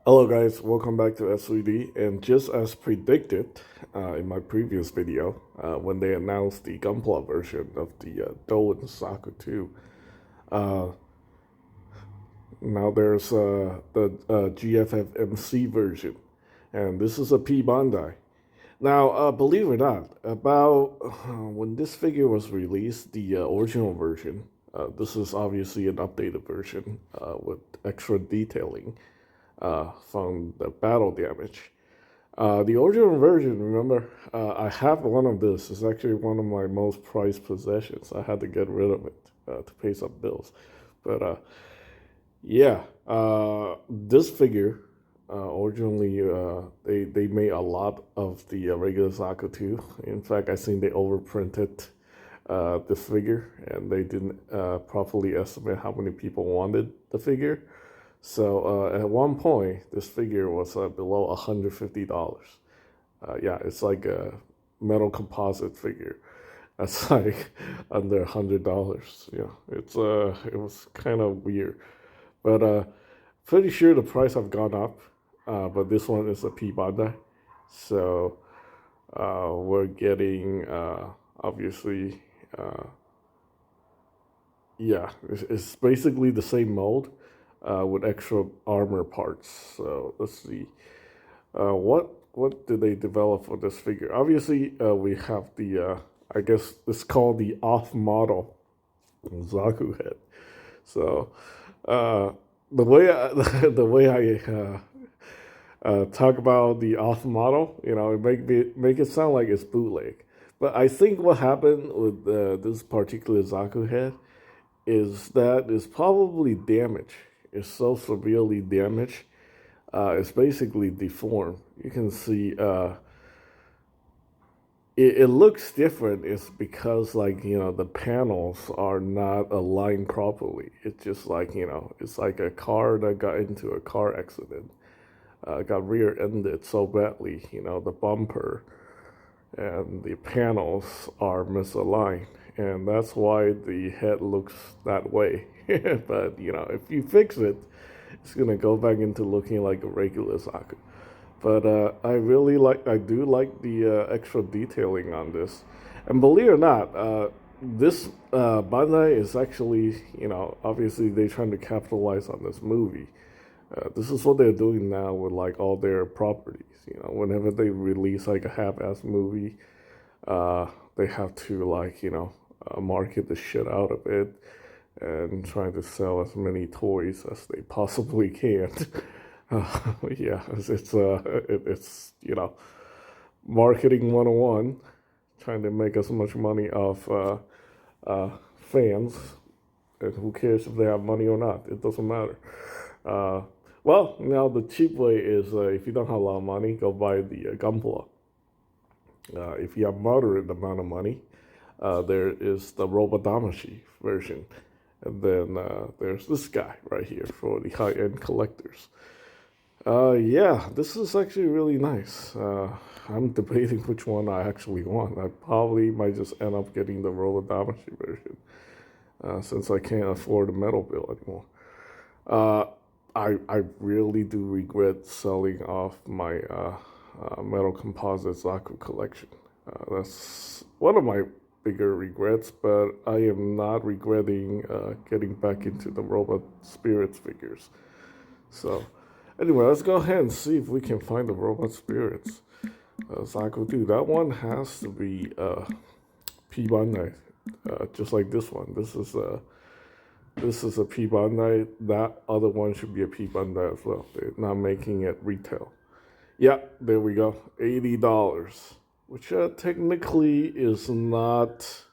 Hello guys, welcome back to SVD. And just as predicted in my previous video, when they announced the Gunpla version of the Doan Zaku 2, uh, now there's the GFFMC version, and this is a P Bandai. Now, believe it or not, about when this figure was released, the original version, this is obviously an updated version with extra detailing from the battle damage. The original version, remember, I have one of this. It's actually one of my most prized possessions. I had to get rid of it to pay some bills. But yeah, this figure, originally, they made a lot of the regular Zaku too. In fact, I think they overprinted this figure and they didn't properly estimate how many people wanted the figure. So at one point, this figure was below $150. Yeah, it's like a metal composite figure. That's like under $100. Yeah, it was kind of weird, but pretty sure the price have gone up. But this one is a P Bandai, so we're getting obviously yeah, it's basically the same mold with extra armor parts. So let's see. What did they develop for this figure? Obviously, we have the I guess it's called the off model Zaku head. So uh, the way the way I talk about the off model, it make it sound like it's bootleg. But I think what happened with this particular Zaku head is that it's probably damaged. It's so severely damaged. It's basically deformed. You can see it looks different. It's because the panels are not aligned properly. It's just it's like a car that got into a car accident, got rear-ended so badly. The bumper and the panels are misaligned, and that's why the head looks that way. But if you fix it, it's gonna go back into looking like a regular Zaku. But I do like the extra detailing on this, and believe it or not, this Bandai is actually, obviously they're trying to capitalize on this movie. This is what they're doing now with like all their properties. Whenever they release like a half-ass movie, they have to market the shit out of it and trying to sell as many toys as they possibly can. Yeah, it's marketing 101, trying to make as much money off fans, and who cares if they have money or not? It doesn't matter. Uh, well, now the cheap way is if you don't have a lot of money, go buy the Gunpla. If you have moderate amount of money, there is the Robodamashi version. And then there's this guy right here for the high-end collectors. Yeah, this is actually really nice. I'm debating which one I actually want. I probably might just end up getting the Robodamashi version since I can't afford the metal bill anymore. Uh, I really do regret selling off my metal composite Zaku collection. That's one of my bigger regrets, but I am not regretting getting back into the Robot Spirits figures. So, anyway, let's go ahead and see if we can find the Robot Spirits. Zaku 2, that one has to be P Bandai, just like this one. This is a P Bandai. That other one should be a P Bandai as well. They're not making it retail. Yeah, there we go. $80, which technically is not.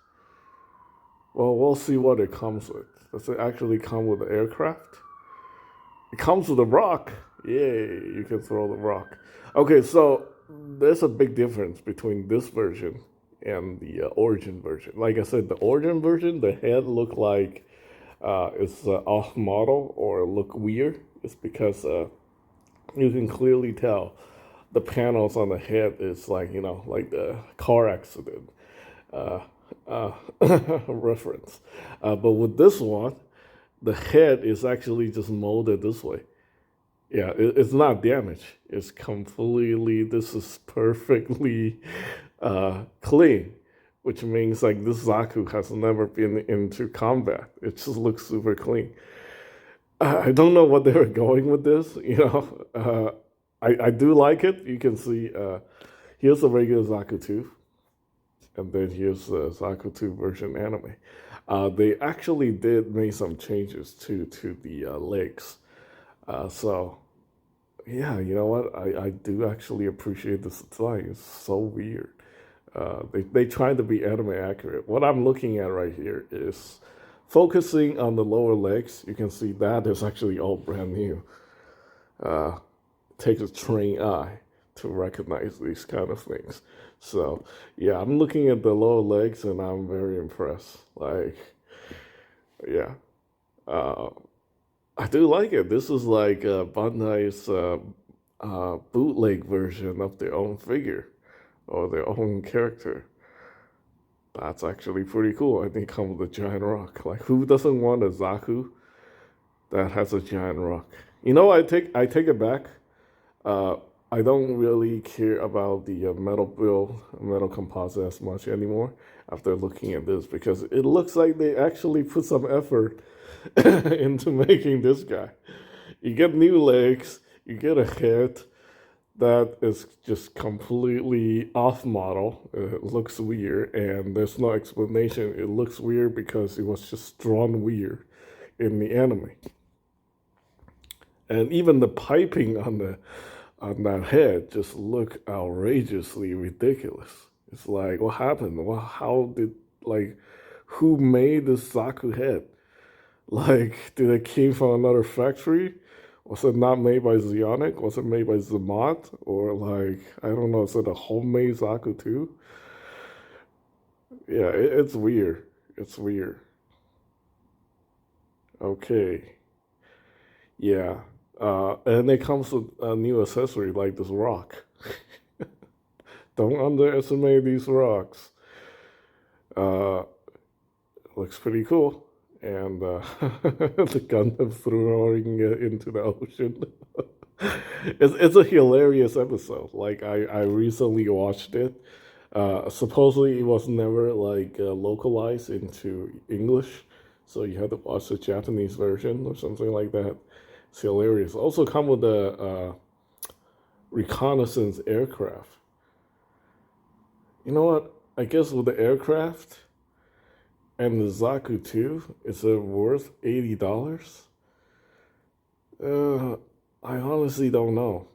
Well, we'll see what it comes with. Does it actually come with the aircraft? It comes with a rock. Yay, you can throw the rock. Okay, so there's a big difference between this version and the origin version. Like I said, the origin version, the head looked like it's off model or look weird. It's because you can clearly tell the panels on the head is like the car accident uh, uh, reference. But with this one, the head is actually just molded this way. Yeah, it's not damaged. It's completely. This is perfectly clean, which means like this Zaku has never been into combat. It just looks super clean. I don't know what they were going with this. I do like it. You can see here's a regular Zaku 2, and then here's the Zaku 2 version anime. They actually did make some changes to the legs. So yeah, you know what? I do actually appreciate this design. It's so weird. They try to be anime accurate. What I'm looking at right here is focusing on the lower legs. You can see that is actually all brand new. Takes a trained eye to recognize these kind of things. So yeah, I'm looking at the lower legs and I'm very impressed. Like, yeah, uh, I do like it. This is like Bandai's bootleg version of their own figure or their own character. That's actually pretty cool. And they come with a giant rock. Like, who doesn't want a Zaku that has a giant rock? I take it back. Uh, I don't really care about the metal build, metal composite as much anymore after looking at this because it looks like they actually put some effort into making this guy. You get new legs, you get a head that is just completely off model. It looks weird, and there's no explanation. It looks weird because it was just drawn weird in the anime. And even the piping on that head just look outrageously ridiculous. It's like, what happened? Well, how did like who made this Zaku head? Like, did it came from another factory? Was it not made by Zeonic? Was it made by Zamat? Or like, I don't know, is it a homemade Zaku too? Yeah, it's weird. It's weird. Okay. Yeah. And it comes with a new accessory like this rock. Don't underestimate these rocks. Uh, Looks pretty cool. And the Gundam throwing it into the ocean. It's a hilarious episode. Like I recently watched it. Supposedly it was never like localized into English, so you had to watch the Japanese version or something like that. It's hilarious. Also come with a reconnaissance aircraft. You know what? I guess with the aircraft and the Zaku too, is it worth $80? Uh, I honestly don't know.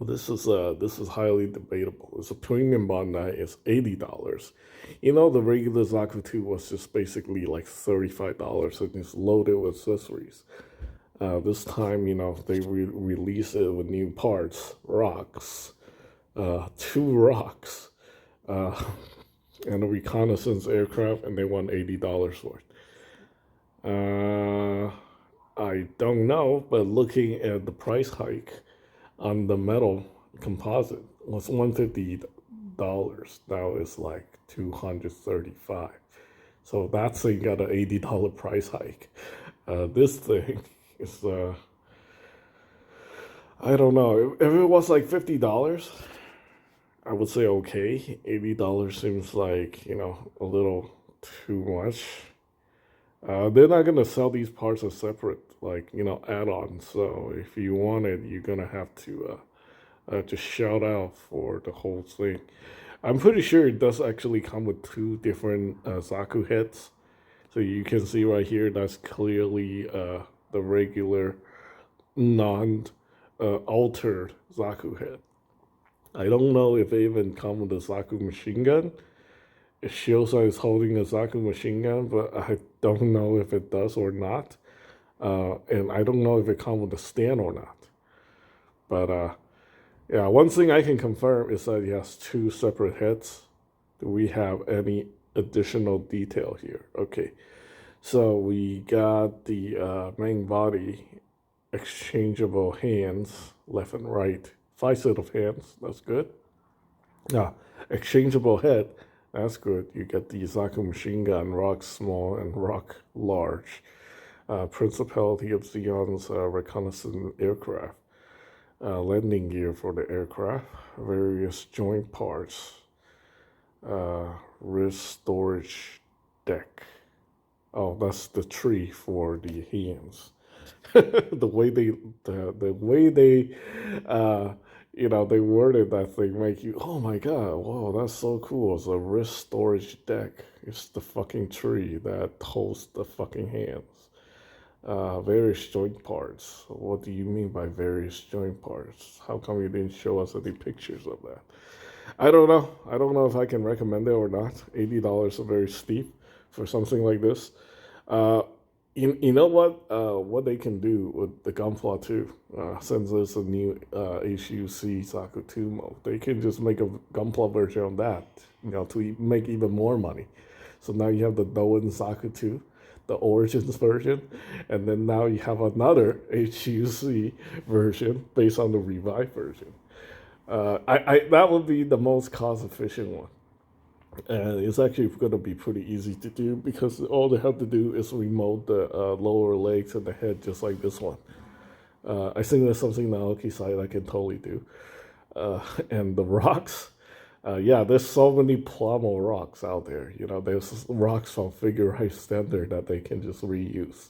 This is highly debatable. It's a premium Bandai. It's $80. The regular Zaku 2 was just basically like $35 and it's loaded with accessories. This time, they release it with new parts, rocks, two rocks, uh, and a reconnaissance aircraft, and they want $80 for it. I don't know, but looking at the price hike on the metal composite was $150. Now it's like $235. So that's a got an $80 price hike. This thing is I don't know. If it was like $50, I would say okay. $80 seems like, a little too much. They're not gonna sell these parts as separate, like add-ons. So if you want it, you're gonna have to just shout out for the whole thing. I'm pretty sure it does actually come with two different Zaku heads. So you can see right here, that's clearly the regular non altered Zaku head. I don't know if they even come with a Zaku machine gun. It shows that it's holding a Zaku machine gun, but I don't know if it does or not. And I don't know if it comes with a stand or not. But yeah, one thing I can confirm is that it has two separate heads. Do we have any additional detail here? Okay, so we got the main body, exchangeable hands, left and right, 5 set of hands. That's good. Yeah, exchangeable head. That's good. You get the Zaku machine gun, rock small and rock large. Principality of Zeon's reconnaissance aircraft, landing gear for the aircraft, various joint parts, wrist storage deck. Oh, that's the tree for the hands. the way they the way they they worded that thing make you, oh my god, whoa, that's so cool. It's a wrist storage deck. It's the fucking tree that holds the fucking hands. Various joint parts. What do you mean by various joint parts? How come you didn't show us any pictures of that? I don't know. I don't know if I can recommend it or not. $80 is very steep for something like this. Uh, you know what they can do with the Gunpla too, since there's a new HGUC Zaku 2 mode, they can just make a Gunpla version of that, to make even more money. So now you have the Doan Zaku 2, the Origins version, and then now you have another HGUC version based on the Revive version. That would be the most cost efficient one. And it's actually going to be pretty easy to do because all they have to do is remote the lower legs and the head just like this one. I think that's something Naoki Saida can totally do. And the rocks, yeah, there's so many Plamo rocks out there. There's rocks from Figure Eight Standard that they can just reuse.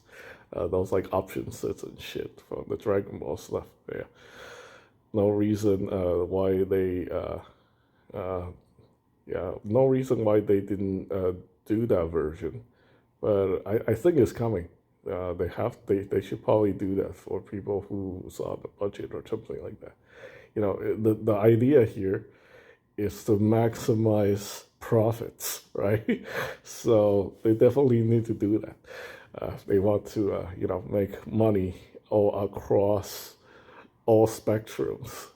Those like option sets and shit from the Dragon Ball stuff. Yeah, no reason why they. No reason why they didn't do that version, but I think it's coming. They should probably do that for people who saw the budget or something like that. The idea here is to maximize profits, right? So they definitely need to do that. They want to make money all across all spectrums,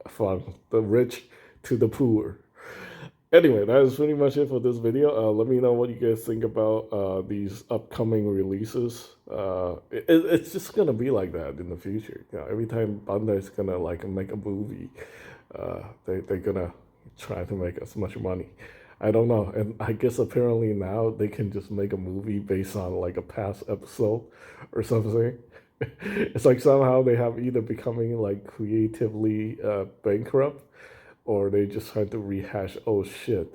from the rich to the poor. Anyway, that is pretty much it for this video. Let me know what you guys think about these upcoming releases. It's just gonna be like that in the future. Every time Bandai is gonna make a movie, they're gonna try to make as much money. I don't know, and I guess apparently now they can just make a movie based on like a past episode or something. It's like somehow they have either becoming like creatively bankrupt, or they just trying to rehash old shit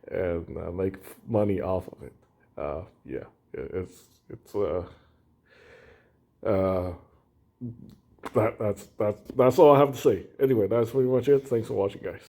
and make money off of it. Yeah, it's that's all I have to say. Anyway, that's pretty much it. Thanks for watching, guys.